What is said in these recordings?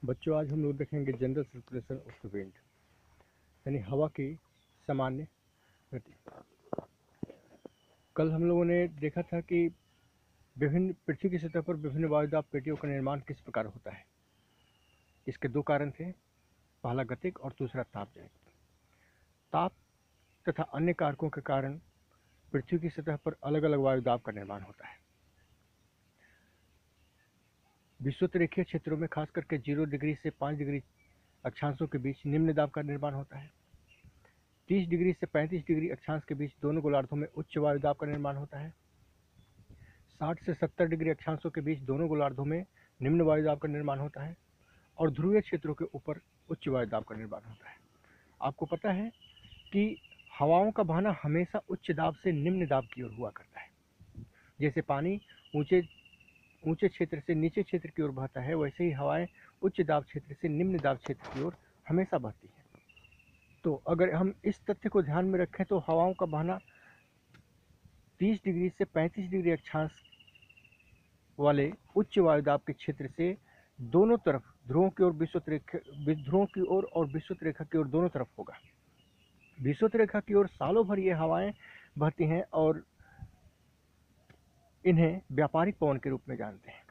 बच्चों, आज हम लोग देखेंगे general circulation of the wind, यानी हवा की सामान्य गति। कल हम लोगों ने देखा था कि विभिन्न पृथ्वी की सतह पर विभिन्न वायुदाब पेटियों का निर्माण किस प्रकार होता है। इसके दो कारण थे, पहला गतिक और दूसरा तापजनिक। ताप तथा अन्य कारकों के कारण पृथ्वी की सतह पर अलग अलग वायुदाब का निर्माण होता है। विषुवत-रेखीय क्षेत्रों में खास करके 0 डिग्री से 5 डिग्री अक्षांशों के बीच निम्न दाब का निर्माण होता है। 30 डिग्री से 35 डिग्री अक्षांश के बीच दोनों गोलार्धों में उच्च वायुदाब का निर्माण होता है। 60 से 70 डिग्री अक्षांशों के बीच दोनों गोलार्धों में निम्न वायुदाब का निर्माण होता है और ध्रुवीय क्षेत्रों के ऊपर उच्च वायुदाब का निर्माण होता है। आपको पता है कि हवाओं का बहना हमेशा उच्च दाब से निम्न दाब की ओर हुआ करता है। जैसे पानी ऊंचे क्षेत्र से नीचे क्षेत्र की ओर बहता है, वैसे ही हवाएं उच्च दाब क्षेत्र से निम्न दाब क्षेत्र की ओर हमेशा बहती हैं। तो अगर हम इस तथ्य को ध्यान में रखें तो हवाओं का बहना 30 डिग्री से 35 डिग्री अक्षांश वाले उच्च वायुदाब के क्षेत्र से दोनों तरफ ध्रुवों की ओर ध्रुवों की ओर और विषुवत रेखा की ओर दोनों तरफ होगा। विषुवत रेखा की ओर सालों भर ये हवाएं बहती हैं और इन्हें व्यापारिक पवन के रूप में जानते हैं।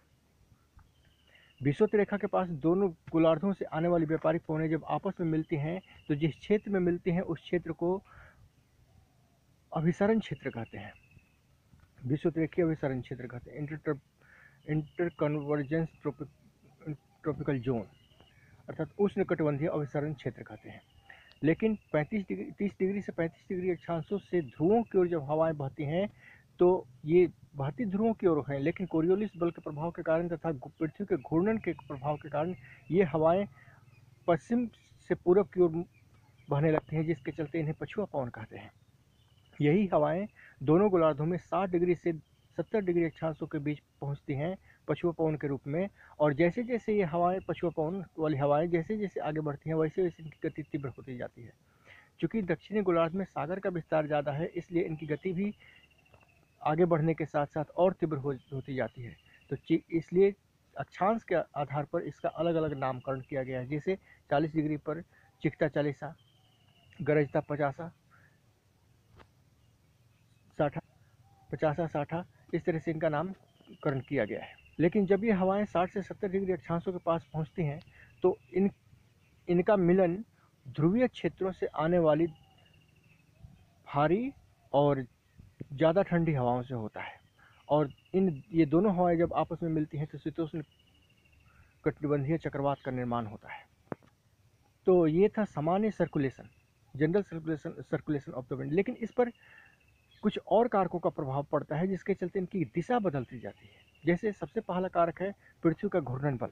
विषुवत रेखा के पास दोनों गोलार्धों से आने वाली व्यापारिक पवनें जब आपस में मिलती हैं तो जिस क्षेत्र में मिलती हैं उस क्षेत्र को अभिसरण क्षेत्र कहते हैं। विषुवत रेखीय अभिसरण क्षेत्र कहते हैं, इंटरकन्वर्जेंस ट्रॉपिकल जोन, अर्थात उष्णकटिबंधीय अभिसरण क्षेत्र कहते हैं। लेकिन 30 डिग्री से 35 डिग्री अक्षांशों से ध्रुवों की ओर जब हवाएं बहती हैं तो ये बहती ध्रुवों की ओर हैं, लेकिन कोरियोलिस बल के प्रभाव के कारण तथा पृथ्वी के घूर्णन के प्रभाव के कारण ये हवाएं पश्चिम से पूरब की ओर बहने लगती हैं, जिसके चलते इन्हें पछुआ पवन कहते हैं। यही हवाएं दोनों गोलार्धों में 60 डिग्री से 70 डिग्री अक्षांशों के बीच पहुंचती हैं पछुआ पवन के रूप में, और जैसे जैसे ये हवाएं पछुआ पवन वाली हवाएं जैसे जैसे आगे बढ़ती हैं वैसे वैसे इनकी गति तीव्र होती जाती है। चूंकि दक्षिणी गोलार्ध में सागर का विस्तार ज़्यादा है, इसलिए इनकी गति भी आगे बढ़ने के साथ साथ और तीव्र होती जाती है। तो इसलिए अक्षांश के आधार पर इसका अलग अलग नामकरण किया गया है। जैसे 40 डिग्री पर चिकता 40, गरजता 50, 60, 60, इस तरह से इनका नामकरण किया गया है। लेकिन जब ये हवाएं 60 से 70 डिग्री अक्षांशों के पास पहुंचती हैं तो इनका मिलन ध्रुवीय क्षेत्रों से आने वाली भारी और ज़्यादा ठंडी हवाओं से होता है, और ये दोनों हवाएं जब आपस में मिलती हैं तो शीतोष्ण कटिबंधीय चक्रवात का निर्माण होता है। तो ये था सामान्य circulation, general circulation of the wind. लेकिन इस पर कुछ और कारकों का प्रभाव पड़ता है जिसके चलते इनकी दिशा बदलती जाती है। जैसे सबसे पहला कारक है पृथ्वी का घूर्णन बल।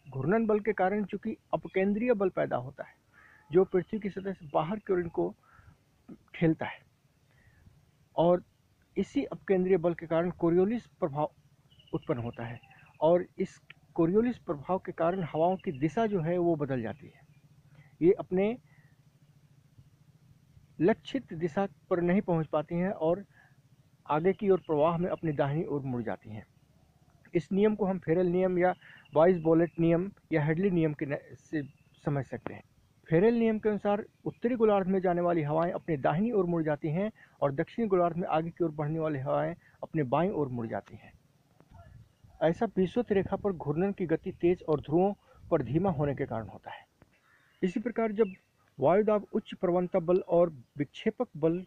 घूर्णन बल के कारण चूंकि अपकेंद्रीय बल पैदा होता है जो पृथ्वी की सतह से बाहर की ओर इनको ठेलता है, और इसी अपकेंद्रीय बल के कारण कोरियोलिस प्रभाव उत्पन्न होता है, और इस कोरियोलिस प्रभाव के कारण हवाओं की दिशा जो है वो बदल जाती है। ये अपने लक्षित दिशा पर नहीं पहुंच पाती हैं और आगे की ओर प्रवाह में अपनी दाहिनी ओर मुड़ जाती हैं। इस नियम को हम फेरेल नियम या वाइस-बोलेट नियम या हेडली नियम से समझ सकते हैं। फेरेल नियम के अनुसार उत्तरी गोलार्ध में जाने वाली हवाएं अपनी दाहिनी ओर मुड़ जाती हैं और दक्षिणी गोलार्ध में आगे की ओर बढ़ने वाली हवाएं अपने बाईं ओर मुड़ जाती हैं। ऐसा विषुवत रेखा पर घूर्णन की गति तेज और ध्रुवों पर धीमा होने के कारण होता है। इसी प्रकार जब वायुदाब उच्च प्रवणता बल और विक्षेपक बल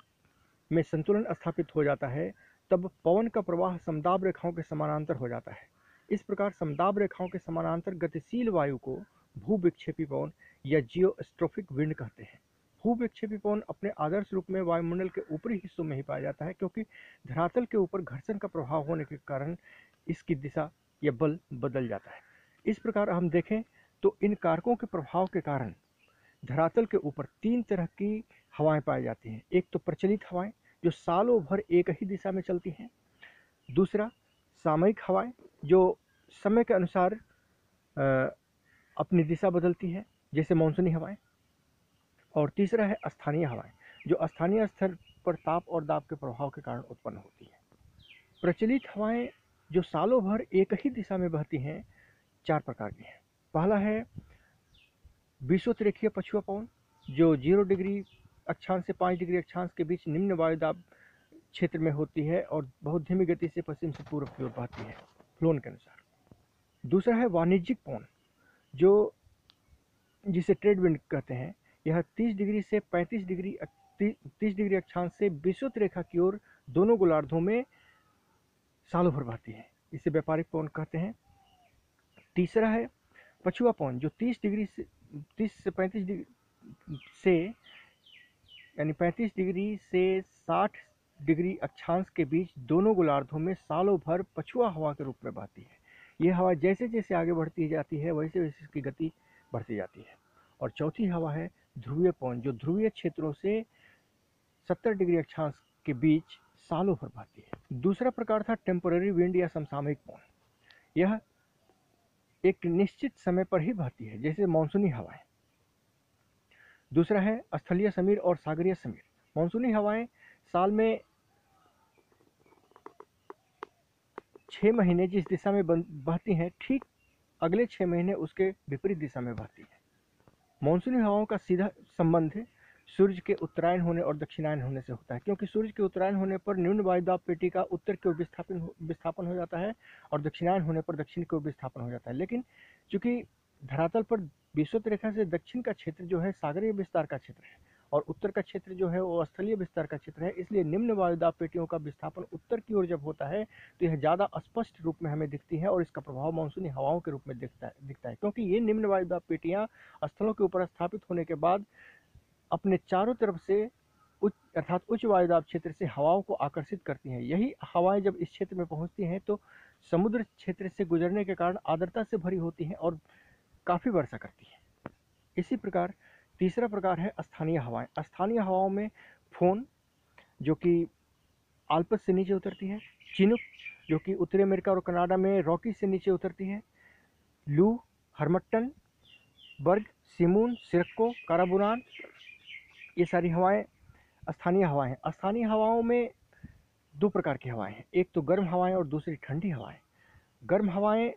में संतुलन स्थापित हो जाता है तब पवन का प्रवाह समदाब रेखाओं के समानांतर हो जाता है। इस प्रकार समदाब रेखाओं के समानांतर गतिशील वायु को भूविक्षेपी पवन या जियोस्ट्रोफिक विंड कहते हैं। भूविक्षेपी पवन अपने आदर्श रूप में वायुमंडल के ऊपरी हिस्सों में ही पाया जाता है, क्योंकि धरातल के ऊपर घर्षण का प्रभाव होने के कारण इसकी दिशा या बल बदल जाता है। इस प्रकार हम देखें तो इन कारकों के प्रभाव के कारण धरातल के ऊपर 3 तरह की हवाएं पाई जाती हैं। एक तो प्रचलित हवाएं जो सालों भर एक ही दिशा में चलती हैं, दूसरा सामयिक हवाएं जो समय के अनुसार अपनी दिशा बदलती है जैसे मानसूनी हवाएं, और तीसरा है स्थानीय हवाएं जो स्थानीय स्तर पर ताप और दाब के प्रभाव के कारण उत्पन्न होती है। प्रचलित हवाएं जो सालों भर एक ही दिशा में बहती हैं 4 प्रकार की हैं। पहला है विषुवत-रेखीय पछुआ पवन, जो 0 डिग्री अक्षांश से 5 डिग्री अक्षांश के बीच निम्न वायुदाब क्षेत्र में होती है और बहुत धीमी गति से पश्चिम से पूर्व की ओर बहती है फ्लोन के अनुसार। दूसरा है वाणिज्यिक पवन, जो जिसे ट्रेड विंड कहते हैं। यह 30 डिग्री से 35 डिग्री 30 डिग्री अक्षांश से विषुवत रेखा की ओर दोनों गोलार्धों में सालों भर बहती है। इसे व्यापारिक पवन कहते हैं। तीसरा है पछुआ पवन, जो 30 से 35 डिग्री से यानी 35 डिग्री से 60 डिग्री अक्षांश के बीच दोनों गोलार्धों में सालों भर पछुआ हवा के रूप में बहती है। यह हवा जैसे जैसे आगे बढ़ती जाती है वैसे वैसे इसकी गति बढ़ती जाती है। और चौथी हवा है ध्रुवीय पवन, जो ध्रुवीय क्षेत्रों से 70 डिग्री अक्षांश के बीच सालों भर बहती है। दूसरा प्रकार था टेम्पररी विंड या समसामयिक पवन। यह एक निश्चित समय पर ही बहती है, जैसे मानसूनी हवाएं। दूसरा है स्थलीय समीर और सागरीय समीर। मानसूनी हवाएं साल में 6 महीने जिस दिशा में बहती हैं, ठीक अगले 6 महीने उसके विपरीत दिशा में बहती है। मानसूनी हवाओं का सीधा संबंध सूर्य के उत्तरायण होने और दक्षिणायन होने से होता है, क्योंकि सूर्य के उत्तरायण होने पर निम्न वायुदाब पेटी का उत्तर की ओर विस्थापन हो जाता है और दक्षिणायन होने पर दक्षिण की ओर विस्थापन हो जाता है। लेकिन चूंकि धरातल पर विषुवत रेखा से दक्षिण का क्षेत्र जो है सागरीय विस्तार का क्षेत्र है और उत्तर का क्षेत्र जो है वो स्थलीय विस्तार का क्षेत्र है, इसलिए निम्न वायुदाब पेटियों का विस्थापन उत्तर की ओर जब होता है तो यह ज़्यादा स्पष्ट रूप में हमें दिखती है और इसका प्रभाव मानसूनी हवाओं के रूप में दिखता है, क्योंकि ये निम्न वायुदाब पेटियाँ स्थलों के ऊपर स्थापित होने के बाद अपने चारों तरफ से अर्थात उच्च वायुदाब क्षेत्र से हवाओं को आकर्षित करती हैं। यही हवाएं जब इस क्षेत्र में पहुंचती हैं तो समुद्र क्षेत्र से गुजरने के कारण आर्द्रता से भरी होती हैं और काफ़ी वर्षा करती हैं। इसी प्रकार तीसरा प्रकार है स्थानीय हवाएं। स्थानीय हवाओं में फोन, जो कि आल्प्स से नीचे उतरती है, चिनुक, जो कि उत्तरी अमेरिका और कनाडा में रॉकी से नीचे उतरती है, लू, हरमट्टन, बर्ग, सिमून, सिरक्को, काराबुरान, ये सारी हवाएं स्थानीय हवाएं हैं। स्थानीय हवाओं में 2 प्रकार की हवाएं हैं, एक तो गर्म हवाएं और दूसरी ठंडी हवाएं। गर्म हवाएं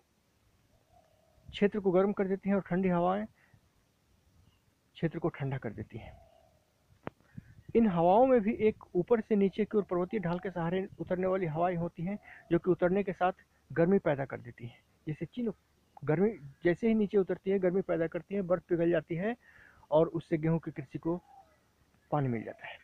क्षेत्र को गर्म कर देती हैं और ठंडी हवाएं क्षेत्र को ठंडा कर देती हैं। इन हवाओं में भी एक ऊपर से नीचे की ओर पर्वतीय ढाल के सहारे उतरने वाली हवाएं होती हैं, जो कि उतरने के साथ गर्मी पैदा कर देती हैं। जैसे चिनुक, गर्मी जैसे ही नीचे उतरती है गर्मी पैदा करती है, बर्फ पिघल जाती है और उससे गेहूं की कृषि को पानी मिल जाता है।